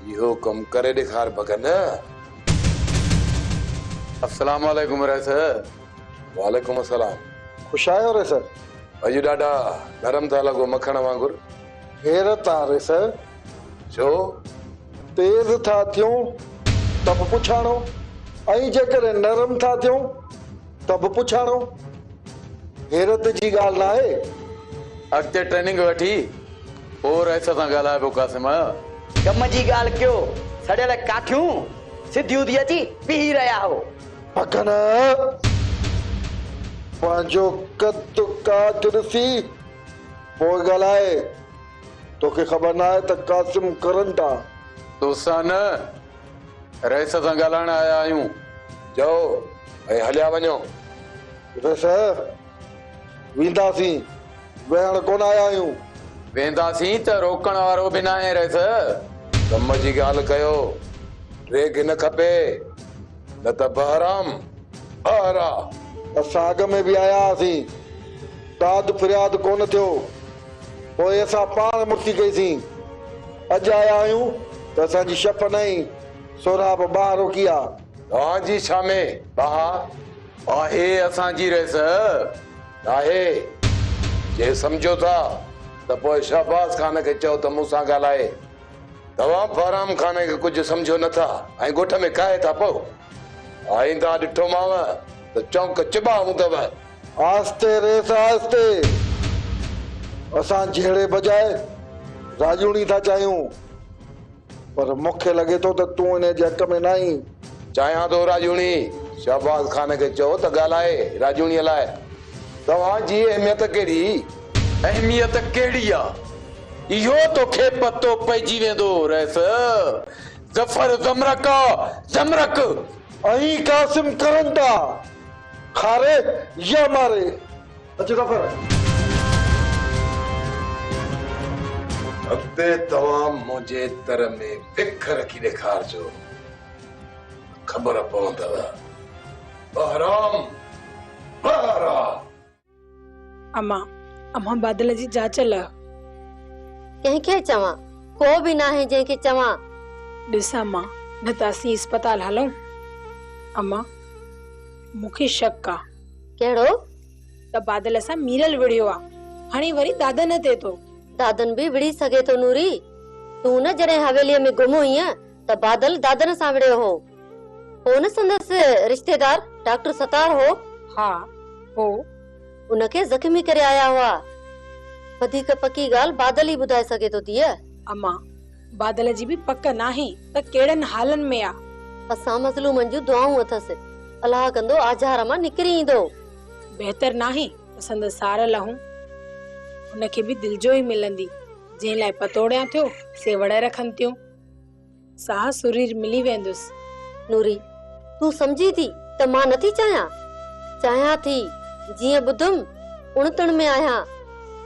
यो कम करे दिखार बगन। अस्सलाम वालेकुम रईस। वालेकुम अस्सलाम। खुश आयो रे सर। अजु ॾाढा नरम था लॻो मखण वांगुर। हैरत आ रे सर। छो? तेज था थियूं त बि पुछाणो, ऐं जेकर नरम था थियूं त बि पुछाणो। हैरत जी ॻाल्हि न आहे। अॻिते ट्रेनिंग वठी पोइ रईस सां ॻाल्हाए पियो कासिम। कम जी ॻाल्हि कयो, सड़ियल काठियूं सिधियूं थी अची पी रहिया हो। पकन पंहिंजो कद काठ ॾिसी पोइ ॻाल्हाए। तोखे ख़बर न आहे त कासिम करंटा तोसां न रईस सां ॻाल्हाइण आया आहियूं। चओ ऐं हलिया वञो। रस वेंदासीं, वेहण कोन आया आहियूं। वेंदासीं त रोकण वारो बि न आहे रईस। कम जी ॻाल्हि कयो। रेग न खपे न त बहराम बहरा। असां अॻ में बि आया हुआसीं, दाद फरियाद कोन थियो, पोइ असां पाण मुक्ति कईसीं। अॼु आया आहियूं त असांजी शप नहीं सोराब ॿाहिरि रोकी आहे। तव्हांजी छा में बहा आहे असांजी रईस। आहे? जे सम्झो था त पोइ शहबाज खान खे चओ त मूंसां ॻाल्हाए। तव्हां बहराम खान खे कुझु सम्झो नथा ऐं ॻोठ में काहे था पोइ। आईंदा ॾिठोमांव त चौंक चिॿा हूंदव। आस्ते रेस आस्ते। असां जहिड़े बजाए राजूणी था चाहियूं, पर मूंखे लॻे थो त तूं इन जे हक़ में न आहीं। चाहियां थो राजूणी। शहबाज खान खे चओ त ॻाल्हाए राजूणीअ लाइ। तव्हांजी अहमियत कहिड़ी? अहमियत कहिड़ी आहे इहो तोखे पतो पइजी वेंदो रईस। ज़फर ज़मरक ज़मरक ऐं कासिम करंटा खारे या मारे। अचो ज़फर। अॻिते तव्हां मुंहिंजे दर में भिख रखी ॾेखारजो, ख़बर पवंदव। बहराम बहरा। अम्मा बादल जी जांच लाइ कंहिंखे चवां? को बि न आहे जंहिंखे चवां। ॾिस अम्मा, न त असीं अस्पताल हलूं। अम्मा मूंखे शक आहे। कहिड़ो? त बादल सां मीरल विड़ियो आहे। हाणे वरी दादन थिए थो। दादन बि विड़ी सघे थो नूरी। तूं न जॾहिं हवेलीअ में गुम हुई त बादल दादन सां विड़ियो हो। हो न संदसि रिश्तेदार डॉक्टर सतार हो। हा हो। उनखे ज़ख्मी करे आया हुआ। वधीक पकी ॻाल्हि बादल ई ॿुधाए सघे थो धीअ। अम्मा बादल जी बि पक नाहे त कहिड़नि हालनि में आहे। असां मज़लूमनि जूं दुआऊं अथसि। अलाह कंदो आज़ार मां निकिरी ईंदो। बहितर नाहे संद सार लहूं। उनखे बि दिल जो ई मिलंदी, जंहिं लाइ पतोड़िया थियो सेवड़ रखनि थियूं। साह सुरीर मिली वेंदुसि। नूरी तूं समझी थी त मां नथी चाहियां थी जीअं ॿुधुम उणतण में आहियां,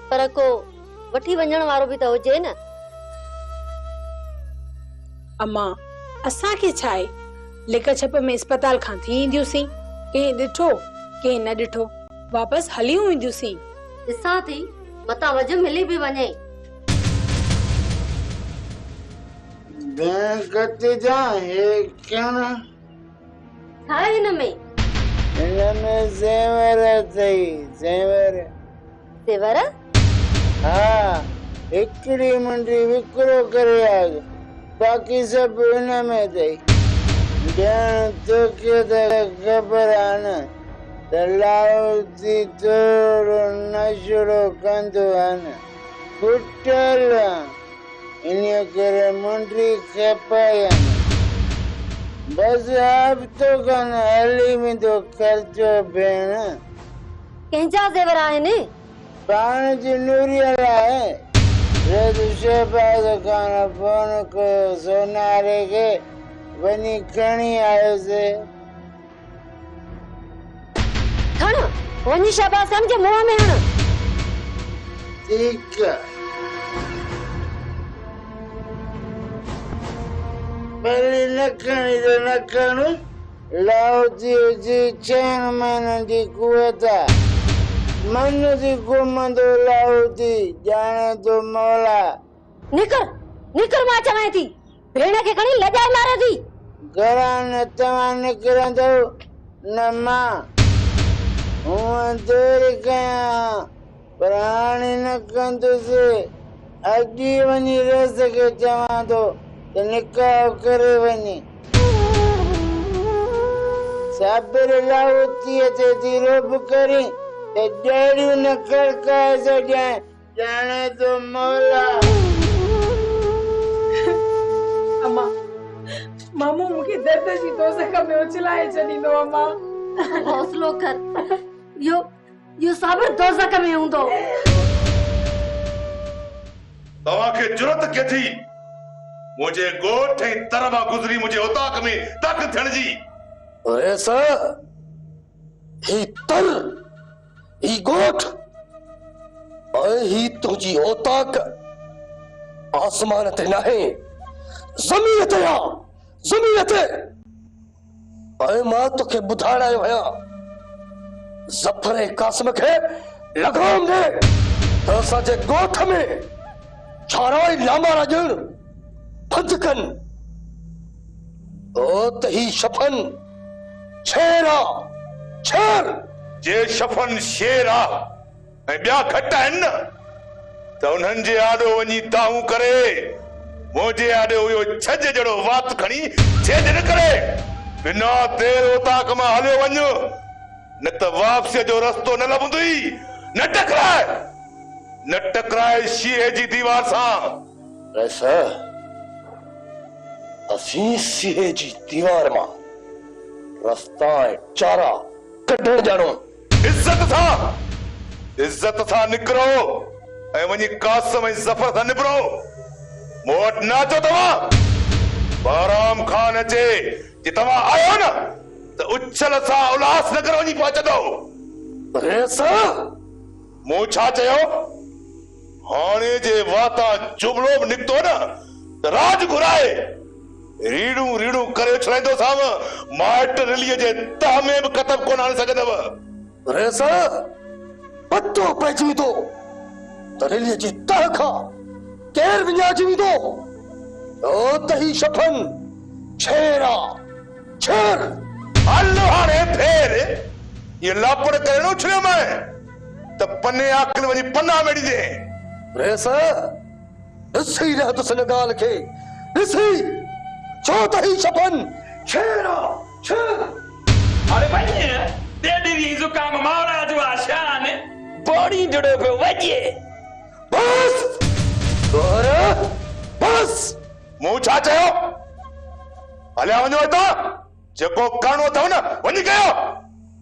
पर को वठी वञण वारो बि त हुजे न। अम्मा असांखे छा आहे, लिक छप में अस्पताल खां थी ईंदियूंसीं। कंहिं ॾिठो कंहिं न ॾिठो, वापसि हली ईंदियूंसीं। ॾिसां थी मता वज मिली भी वञे। बैंकत जा हे कण छा है इनमें? इनमें ज़ेवर अथई। ज़ेवर ज़ेवर? हाँ, हिकिड़ी मुंडी विकिरो करे आ, बाक़ी सब इनमें अथई। ॼण तोखे त ख़बर आहे न त लाउती थोरो नशड़ो कंदो आहे न, खुटल इन करे मुंडी खपाया। बस हफ़्तो खन हली वेंदो ख़र्चो भेण। कंहिंजा ज़ेवर आहिनि? पाण जी नूरीअ लाइ। रोज़ शहबाज खान फोन कयो सोनारे खे, वञी खणी आयोसीं। हण वञी शहबाज जे मुंहं में हण। ठीक है। पहले न खणी तो न खणु। लाउती जी 6 महीननि जी कुवत आहे। मन जी घुमंदो लाउती ॼाणे तो मौला। निकर निकर मां चवां थी। भेण खे खणी लजाए मारे थी। घरां न तव्हां निकिरंदो न मां। हूअं देरि कयां पर हाणे न कंदुसि। अॼु ई वञी रस खे चवां थो त निकाह करे वञे। साबिर लाहौतीअ ते थी रोब करी त ॾेड़ियूं न खड़काए छॾियां। ॼाणे थो मौला। अम्मा मामू मूंखे दर्द जी दोज़ख में उछलाए छॾींदो। अम्मा हौसलो कर। यो साबिर दोज़ख में हूंदो। तव्हांखे जुरत के थी मुझे गोठ ऐं तर मां गुज़री मुझे उताक में दाख़िल थियण जी। ऐसा ही तर ही गोठ ऐं ही तुंहिंजी औताक आसमान ते नाहे ज़मीन ते आ। ज़मीन ते ऐं मां तोखे ॿुधाइण आयो आहियां ज़फर ऐं कासिम खे लगाम ॾे त असांजे गोठ में छाराई लामारा ॼण बंदि कनि। ओ त ही शफन शेर आ। शेर जे शफन शेर आ ऐं ॿिया घटि आहिनि न त उन्हनि जे आॾो वञी दाऊं करे मुंहिंजे आॾो इहो छॼ जहिड़ो वात खणी छेद न करे बिना देरि उताक मां हलियो वञ न त वापसीअ जो रस्तो न लभंदुई। न टकराए शीहे जी दीवार सां। ऐसा असीं शीहे जी दीवार मां रस्ता ऐं चारा कढण ॼाणो। इज्जत सां निकिरो ऐं वञी कासिम ऐं ज़फर सां निबिरो। मूं वटि न अचो तव्हां। बाराम खान अचे जे तव्हां आयो न त उछल सां उल्हासनगर वञी पहुचंदो। मूं छा चयो? हाणे जे वाता जुमिलो बि निकितो न त राज घुराए रीड़ूं रीड़ूं करे उछलाईंदो साम माइट रिलीअ जे तह में बि क़तब कोन आणे सघंदव। पतो पइजी वेंदो त रिलीअ जे तह खां केरु विञाइजी वेंदो। ओ त ही शफन शेर आ। शेर हल हाणे फेर ये लापड़ करे न उछलियो मैं त पने आकल वञी पन्ना मेड़ी दे। ॾिसी रह तुस हिन ॻाल्हि खे ॾिसी छो त ही शफन शेर आ। शेर अरे वञ ॾेढी ज़ुकाम मावरा जो आशान बॉडी जुड़ो पियो वञे। बस बस मूं छा चयो? हलिया वञो हितां। जेको करणो अथव न वञी कयो।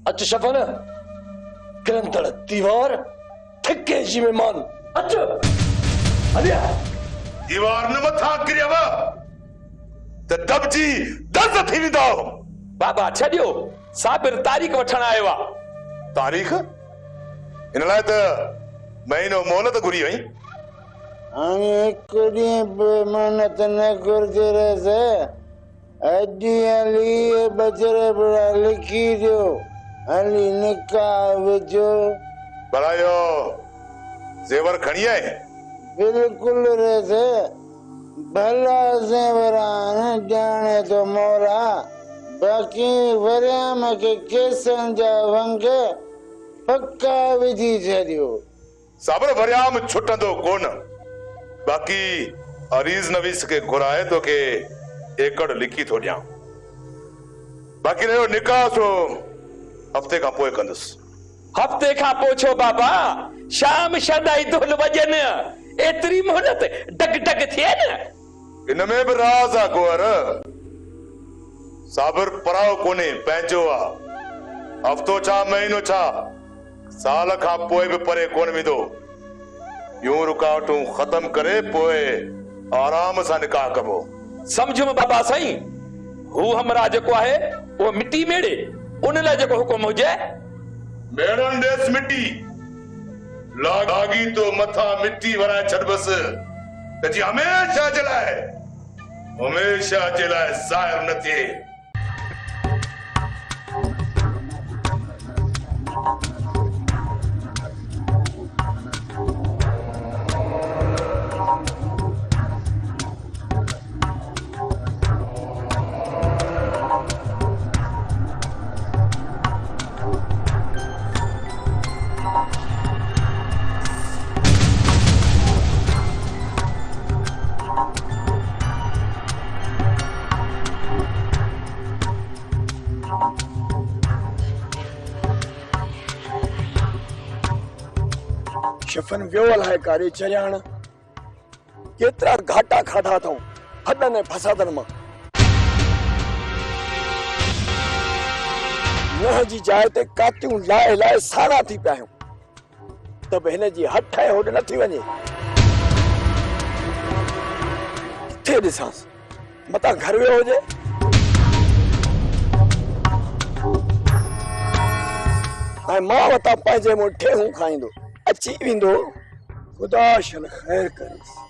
अच शफन किरंदड़ दीवार ठिके जी महिमान अच। हलिया दीवार न मथां किरियव त दबजी दर्द थी वेंदो। बाबा छॾियो साबिर तारीख़ वठण आयो आहे। तारीख़ हिन लाइ त महीनो मोहलत घुरी वई। हाणे हिकु ॾींहुं बि महिनत न घुरिजे रहियसि। अॼु हली बचड़े बुड़ा लिखी ॾियो हली निकाह विझो। भला इहो ज़ेवर खणी आए? बिल्कुलु रहियसि। भला ज़ेवर आहिनि ॼाणे थो मौला। बाक़ी वरियाम खे केसनि जा वंग पक्का विझी छॾियो। साबर वरियाम छुटंदो कोन। बाक़ी अरीज़ नवीस के घुराए तोखे एकड़ लिखी थो ॾियां। बाक़ी रहियो निकाह सो हफ़्ते खां पोइ कंदुसि। हफ़्ते खां पोइ छो बाबा? शाम शदाई धुन वॼनि एतिरी मोहलत डग डग थिए न। इन में बि राज़ आहे कुंवर। साबिर पराओ कोन्हे पंहिंजो आहे। हफ़्तो छा महीनो छा साल खां पोइ बि परे कोन वेंदो। यूं रुकावटूं ख़त्म करे पोइ आराम सां निकाह कबो। समझो बाबा साईं हू हमरा जेको आहे वो मिट्टी मेड़े उन लाइ जेको हुकुम हुजे मेड़न देस मिट्टी लागी तो मथा मिट्टी वराए छॾ बस त जी हमेशा जे लाइ ज़ाहिर न थिए। शफन व्योल है कारी चरियाण केतरा घाटा खाधा थो हडन फसादन मां नह जी जाए ते कातियूं लाए लाए सारा थी पिया आहियूं त बि हिन जी हथ आहे होॾे नथी वञे किथे ॾिसांसि मतां घर वियो हुजे ऐं मां वटां पंहिंजे मूं ठेहूं खाईंदो अची वेंदो ख़ुदा शन ख़ैर करेसि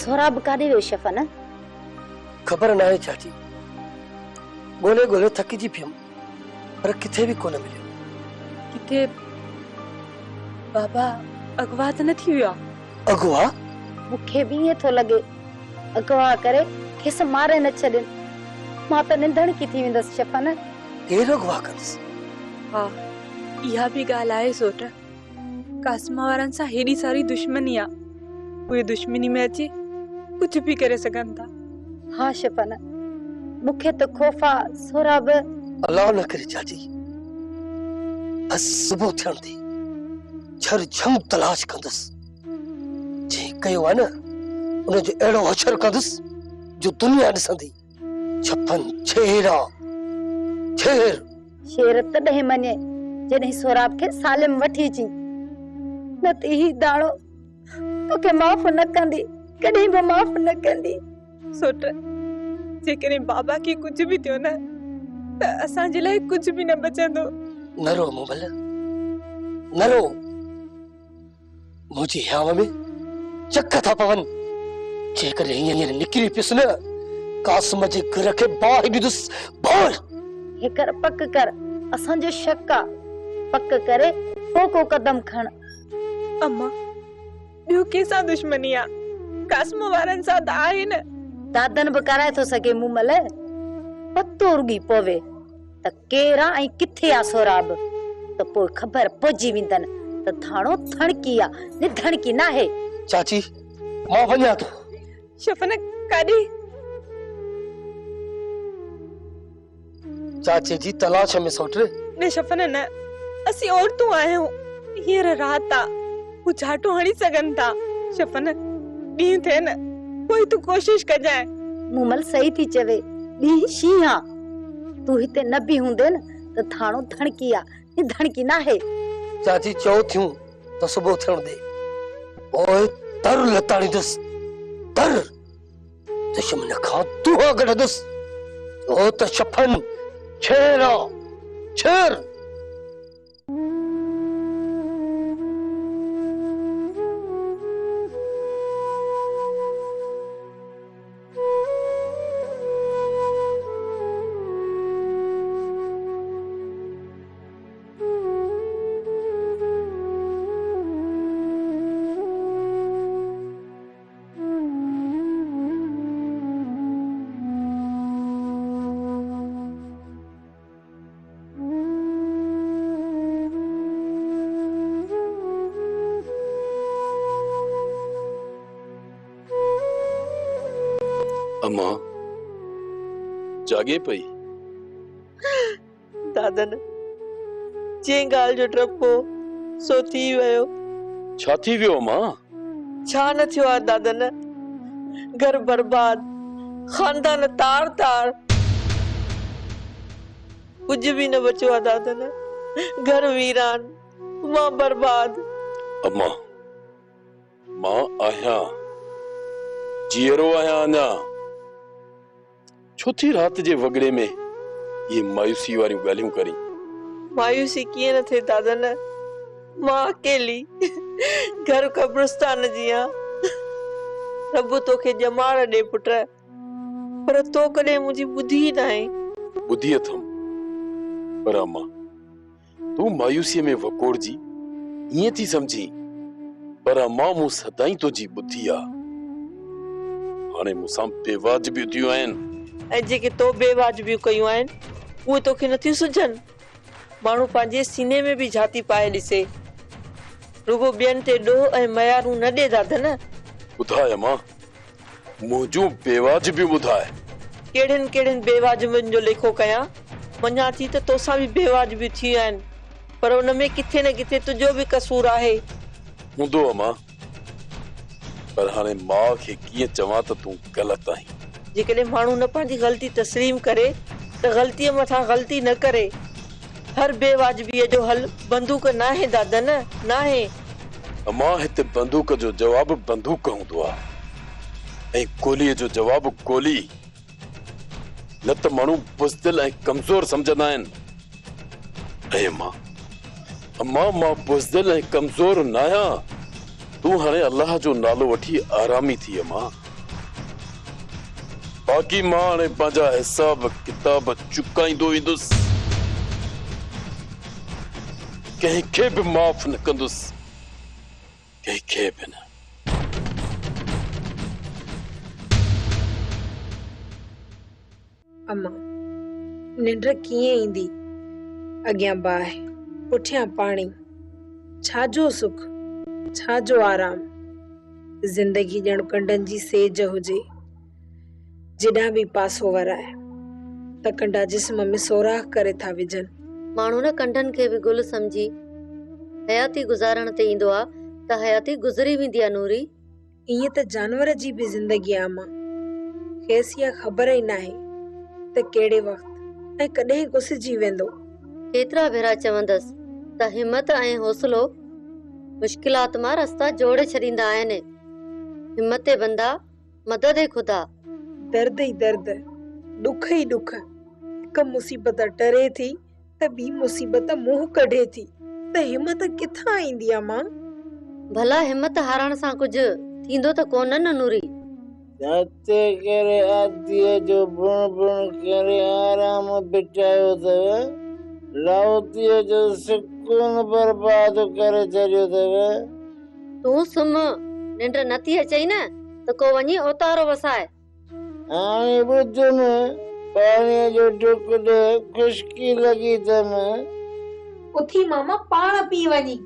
सोराब काॾे वियो शफन? खबर न आहे चाची ॻोल्हे ॻोल्हे थकिजी पियुमि पर किथे बि कोन मिलियो किथे बाबा अगवा त न थी वियो अगवा मूंखे बि ईअं थो लॻे अगवा करे खेसि मारे न छॾनि मां त निंधण की थी वेंदसि शफन केरु अगवा कंदसि हा इहा बि ॻाल्हि आहे सोट कास्मा वारनि सां हेॾी सारी दुश्मनी आहे उहे दुश्मनी में अची कुछ भी करे सघनि था हाँ शफन मूंखे त ख़ौफ़ आहे सोराब अल्लाह न करे चाची बस सुबुह थियण थी छर झम तलाश कंदसि जे कयो आहे न उनजो अहिड़ो हशर कंदसि जो दुनिया ॾिसंदी छपन छेरा छेर शेर तॾहिं मञे जॾहिं सोराब खे सालिम वठी अची न त ही दाणो तोखे माफ़ न कंदी कॾहिं बि माफ़ न कंदी सोट जेकॾहिं बाबा खे कुछ भी थियो न त असांजे लाइ कुछ भी न बचंदो न रो मोबल न रो मुंहिंजी हियाव में चक था पवन जेकॾहिं हीअं निकिरी पियुसि न कासिम जे घर खे बाहि ॾींदुसि बाहि हेकर पक कर असांजो शक आहे पक करे पोइ को कदम खण अम्मा ॿियो कंहिंसां दुश्मनी आहे कास्मो वारनि सां त आहे न दादन बि कराए थो सघे मूमल पतो रुगी पवे त केरु आहे ऐं किथे आहे सोराब त पोइ ख़बर पहुची वेंदनि त थाणो थणकी आहे निधणकी न आहे चाची मां वञा थो शफन काॾे चाचे जी तलाश में सोट न शफन न असीं औरतूं आहियूं हींअर रात आहे हू झाटो हणी सघनि था शफन ॾींहुं थिए न कोई तूं कोशिश कजांइ मूमल सही थी चवे ॾींहुं शींहुं आहे तूं हिते न बि हूंदे न त थाणो थणकी आहे निधणकी न आहे चाची चओ थियूं त सुबुह थियण दे ओए तर लताड़ींदुसि तर दुश्मन खां दुआ कढंदुसि ओ त शफन छेरा छेर अम्मा जागे पई दादन जे गाल जो ट्रपो सो थी वियो छा थी वियो अम्मा छा न थियो आहे दादन घर बर्बाद खानदान तार तार कुछ भी न बचो आहे दादन घर वीरान मां बर्बाद अम्मा मां आहियां जीअरो आहियां अञा छो थी रात जे वगड़े में ये मायूसी वारियूं ॻाल्हियूं करी मायूसी कीअं न थिए दादन मां अकेली घर कब्रिस्तान जी आहियां रब तोखे ॼमाड़ ॾे पुट पर तो कॾहिं मुंहिंजी ॿुधी न आहे ॿुधी अथमि पर अम्मा तूं मायूसीअ में वकोड़जी ईअं थी सम्झी पर मां मूं सदाई तुंहिंजी ॿुधी आ हाणे मूंसां बेवाजिबियूं थियूं आहिनि ऐं जेके तो बेवाजिबियूं कयूं आहिनि उहे तोखे नथियूं सुझनि माण्हू पंहिंजे सीने में बि झाती पाए ॾिसे रुगो ॿियनि ते ॾोह ऐं मयारूं न ॾे दादन ॿुधाए मां मुंहिंजूं बेवाजिबियूं ॿुधाए कहिड़नि कहिड़नि बेवाजिबियुनि जो लेखो कयां मञा थी त तोसां बि बेवाजिबियूं थियूं आहिनि पर उन में किथे न किथे तुंहिंजो बि कसूर आहे हूंदो मां पर हाणे माउ खे कीअं चवां त तूं ग़लति आहीं जेकॾहिं माण्हू न पंहिंजी ग़लती तस्लीम करे त ग़लतीअ मथां ग़लती न करे हर बेवाजिबीअ जो हल बंदूक न आहे दादा न आहे मां हिते बंदूक जो जवाब बंदूक हूंदो आहे ऐं गोलीअ जो जवाब गोली न त माण्हू बुज़दिल ऐं कमज़ोर सम्झंदा आहिनि ऐं मां बुज़दिल ऐं कमज़ोर न आहियां तूं हाणे अल्लाह जो नालो वठी आरामी थी मां बाक़ी मां हाणे पंहिंजा हिसाब किताब चुकाईंदो ईंदुसि कंहिंखे बि माफ़ न कंदुसि कंहिंखे बि न अम्मा निंड कीअं ईंदी अॻियां बाहि पुठियां पाणी छाजो सुख छाजो आराम जिंदगी ॼण कंडनि जी सेज हुजे जेॾां बि पासो वराए त कंडा जिस्म में सोराख करे था विझनि माण्हू न कंडनि खे बि गुल समझी हयाती गुज़ारण ते ईंदो आहे त हयाती गुज़री वेंदी आहे नूरी ईअं त जानवर जी बि ज़िंदगी आहे मां खेसि इहा ख़बर ई नाहे त कहिड़े वक़्तु ऐं कॾहिं गुसिजी वेंदो केतिरा भेरा चवंदसि त हिम्मत ऐं हौसलो मुश्किलात मां रस्ता जोड़े छॾींदा आहिनि हिम्मत बंदा मदद खुदा दर्द ई दर्द दुख ई दुख हिकु मुसीबत टरे थी त ॿी मुसीबत मुंहुं कढे थी त हिम्मत किथां ईंदी आहे मां भला हिम्मत हारण सां कुझु थींदो त कोन न नूरी जाते करे आदीअ जो बुण बुण करे आराम बिठायो अथव लाउतीअ जो सुकून बर्बाद करे छॾियो अथव तूं सुम निंड नथी अचई न त को वञी ओतारो वसाए हाणे ॿुध में पाणीअ जो ढुक ॾे खुशकी लॻी अथमि उथी मामा पाण पी वञी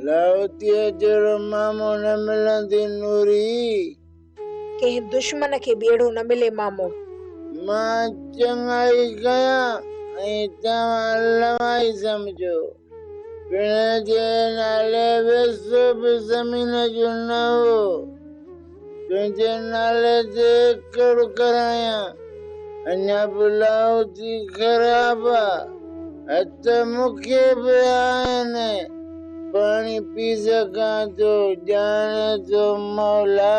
लाउतीअ जहिड़ो मामो न मिलंदी नूरी कंहिं दुश्मन खे बि अहिड़ो न मिले मामो मां चङाई कयां ऐं तव्हां लवाई सम्झो पिण जे नाले वेसो बि ज़मीन जो न हो तुंहिंजे नाले ते कड़ करायां अञा बि लाउती ख़राब आहे हथ मूंखे बि आहिनि पाणी पी सघां थो ॼाणे थो मौला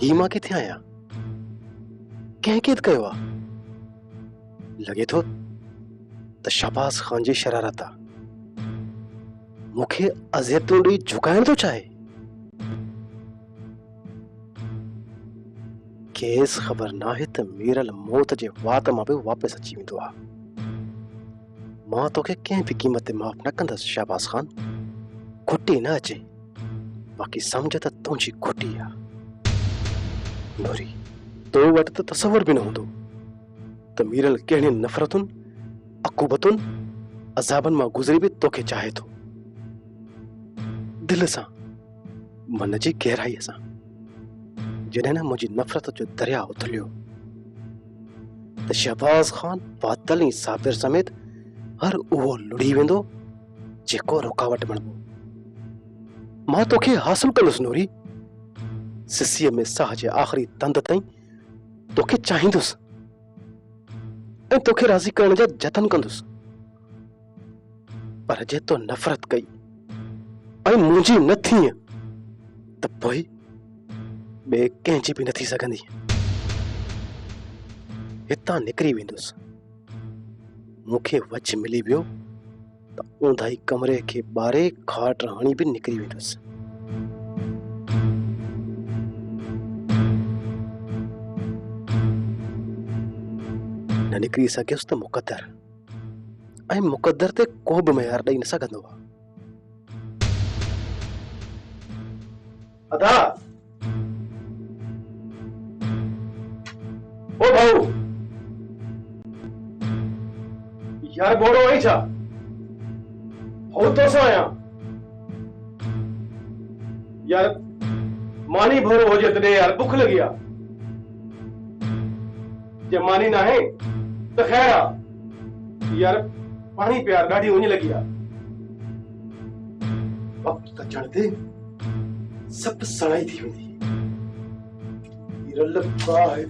ही मां किथे आया कंहिं कैद कयो आहे लॻे थो त शहबाज ख़ान जी शरारत आहे मूंखे अज़ियतूं ॾेई झुकाइण थो चाहे केस ख़बर नाहे त मीरल मौत जे वात मां बि वापसि अची वेंदो आहे मां तोखे कंहिं बि क़ीमत ते माफ़ न कंदसि शहबाज ख़ान खुटी न अचे बाक़ी सम्झ त तुंहिंजी खोटी आहे नूरी। तो वटि त तसवुर बि न हूंदो त मीरल कहिड़ियुनि नफ़रतुनि अक़ूबतुनि अज़ाबनि मां गुज़री बि तोखे चाहे थो, दिलि सां, मन जी गहराईअ सां। जॾहिं न मुंहिंजी नफ़रत जो दरिया उथलियो त शहबाज़ ख़ान बादल ऐं साबिर समेत हर उहो लुड़ी वेंदो जेको रुकावट बणिबो। मां तोखे हासिल कंदुसि नूरी, सिसीअ में साह जे आख़िरी तंद ताईं तोखे चाहींदुसि ऐं तोखे राज़ी करण जा जतन कंदुसि। पर जे तो नफ़रत कई ऐं मुंहिंजी न थी त पोइ ॿिए कंहिंजी बि न थी सघंदी। हितां निकिरी वेंदुसि, मूंखे वच मिली वियो त ऊंदाई कमरे खे ॿारे खाट हणी बि निकिरी वेंदुसि। न निकिरी सघियुसि त मुक़दर, ऐं मुक़दर ते को बि मयार ॾेई न सघंदो आहे। अदा ओ भाऊ यार बोड़ो आई छा हो तो सो आया यार, मानी भरो हो जे तॾहिं यार बुख लगी आ। जे मानी ना है तो खैर आ यार, पानी प्यार ॾाढी उञ लगी आ। वक्त त चढ़ते सब सणाई थी वेंदी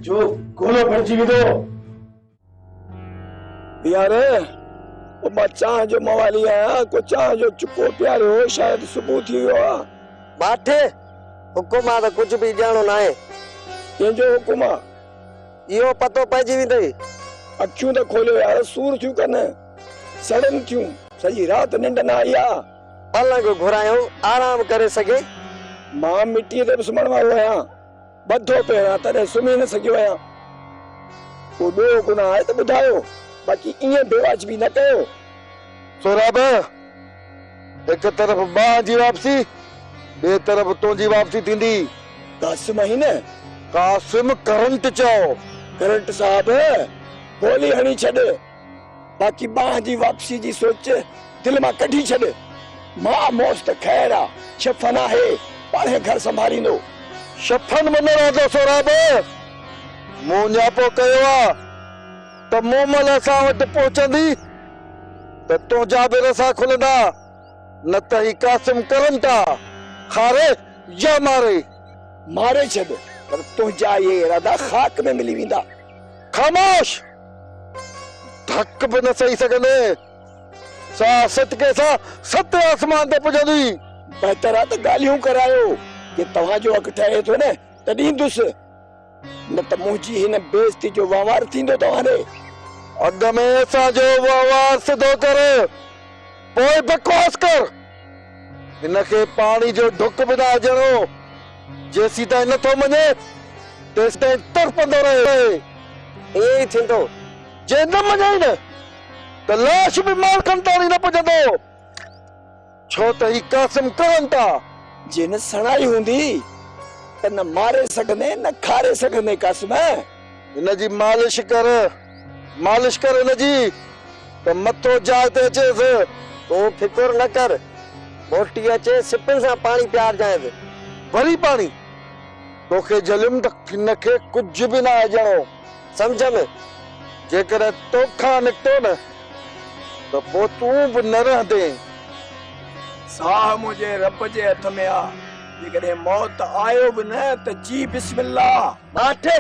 जो गोलो बणिजी वेंदो। यार मां चाह जो मवाली आहियां, को चाह जो चुको प्यारो शायद सुबुह थी वियो आहे। बाठे हुकुम आहे त कुझु बि ॼाणो न आहे। कंहिंजो हुकुम आहे? इहो पतो पइजी वेंदई। अखियूं त खोलियो यार, सूर थियूं कनि, सड़नि थियूं, सॼी राति निंड न आई आहे। पलंग घुरायूं आराम करे सघे। मां मिटीअ ते सुम्हण वारो आहियां, ॿधो पियो आहियां, तॾहिं सुम्ही न सघियो आहियां। को ॿियो गुनाह आहे त ॿुधायो, बाक़ी ईअं बेवाजिबी न कयो। सोराब, एक तरफ मां जी वापसी, ॿिए तरफ तुंहिंजी वापसी थींदी। कासिम ही न? कासिम करंट चओ। करंट साहब गोली हणी छॾ, बाक़ी बाह जी वापसी जी सोच दिल मां कढी छॾ। मां मौज त ख़ैर आहे, शफ़न आहे, पाणे घर संभालींदो। शफ़न मन रहंदो सोराब, मूं न्यापो कयो आहे त मूं महिल असां वटि पहुचंदी त तुंहिंजा बि रसा खुलंदा, न त ही कासिम करंट आहे, खारे या मारे। मारे छॾ, पर तुंहिंजा ये इरादा खाक में मिली वेंदा। ख़ामोश, धक बि न सही सघंदे, साह सटके सां सत आसमान ते पुॼंदी। बहितर आहे त ॻाल्हियूं करायो, कि तव्हांजो हक़ ठहे थो न त ॾींदुसि, न त मुंहिंजी हिन बेइज़ती जो वहिंवार थींदो तव्हांखे। अॻ में असांजो वहिंवार सिधो कर, पोइ बकवास कर। हिनखे पाणी जो ढुक बि न अजणो, जेसीं ताईं नथो मञे तेसीं ताईं तड़पंदो रहे। ईअं ई थींदो। जे न मञई न त लाश बि मालकनि ताणी न पुॼंदो, छो त ही कासिम करंट आहे। जे न सणाई हूंदी त न मारे सघंदे न खारे सघंदे। कासिम हिनजी मालिश कर हिनजी, त मथो जाइ ते अचेसि। तूं फिकुर न कर, मोटी अचे सिपनि सां पाणी प्यार जाएसि। वरी पाणी? तोखे जलिम त हिनखे कुझु बि न अजणो, सम्झ में। जेकॾहिं तोखां निकितो न त पोइ तूं बि न रहंदे। साह मुंहिंजे रब जे हथ में आहे, जेकॾहिं मौत आयो बि न त जी बिस्मिल्लाह। बाठे